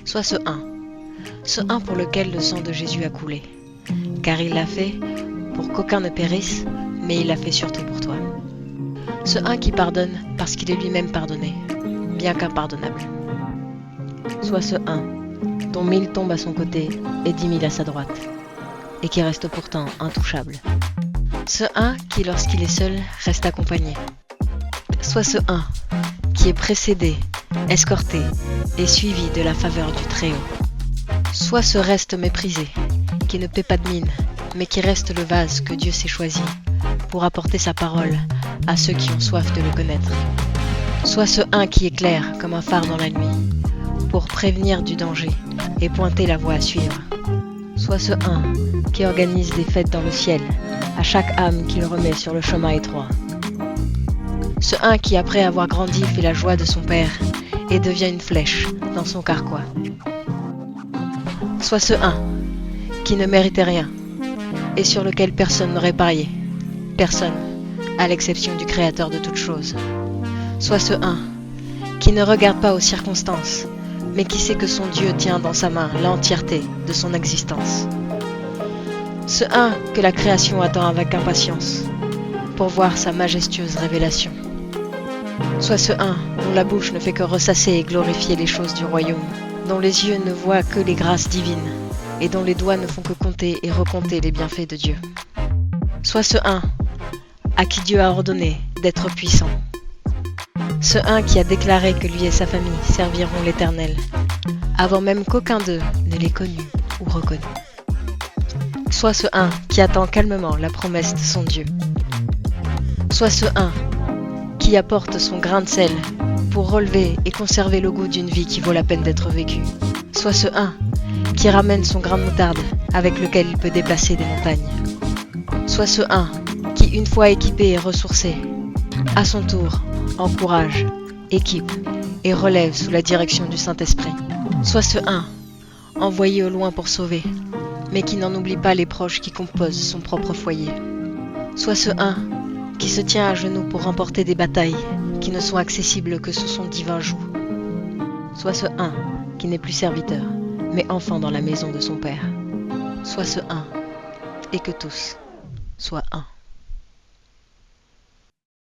Sois ce un pour lequel le sang de Jésus a coulé, car il l'a fait pour qu'aucun ne périsse, mais il l'a fait surtout pour toi. Ce un qui pardonne parce qu'il est lui-même pardonné, bien qu'impardonnable. Sois ce un dont 1000 tombent à son côté et 10 000 à sa droite, et qui reste pourtant intouchable. Ce un qui, lorsqu'il est seul, reste accompagné. Sois ce un qui est précédé, escorté et suivi de la faveur du Très-Haut. Sois ce reste méprisé, qui ne paie pas de mine, mais qui reste le vase que Dieu s'est choisi pour apporter sa parole à ceux qui ont soif de le connaître. Sois ce un qui éclaire comme un phare dans la nuit, pour prévenir du danger et pointer la voie à suivre. Sois ce un qui organise des fêtes dans le ciel à chaque âme qu'il remet sur le chemin étroit. Ce un qui, après avoir grandi, fait la joie de son père et devient une flèche dans son carquois. Sois ce un qui ne méritait rien et sur lequel personne n'aurait parié. Personne, à l'exception du Créateur de toutes choses. Sois ce un qui ne regarde pas aux circonstances, mais qui sait que son Dieu tient dans sa main l'entièreté de son existence. Ce un que la création attend avec impatience pour voir sa majestueuse révélation. Sois ce un dont la bouche ne fait que ressasser et glorifier les choses du royaume, dont les yeux ne voient que les grâces divines et dont les doigts ne font que compter et recompter les bienfaits de Dieu. Sois ce un à qui Dieu a ordonné d'être puissant. Ce un qui a déclaré que lui et sa famille serviront l'Éternel, avant même qu'aucun d'eux ne l'ait connu ou reconnu. Sois ce un qui attend calmement la promesse de son Dieu. Sois ce un qui apporte son grain de sel pour relever et conserver le goût d'une vie qui vaut la peine d'être vécue. Sois ce un qui ramène son grain de moutarde avec lequel il peut déplacer des montagnes. Sois ce un qui, une fois équipé et ressourcé, à son tour, encourage, équipe et relève sous la direction du Saint-Esprit. Sois ce un envoyé au loin pour sauver, mais qui n'en oublie pas les proches qui composent son propre foyer. Sois ce un qui se tient à genoux pour remporter des batailles qui ne sont accessibles que sous son divin joug. Sois ce un qui n'est plus serviteur, mais enfant dans la maison de son Père. Sois ce un, et que tous soient un.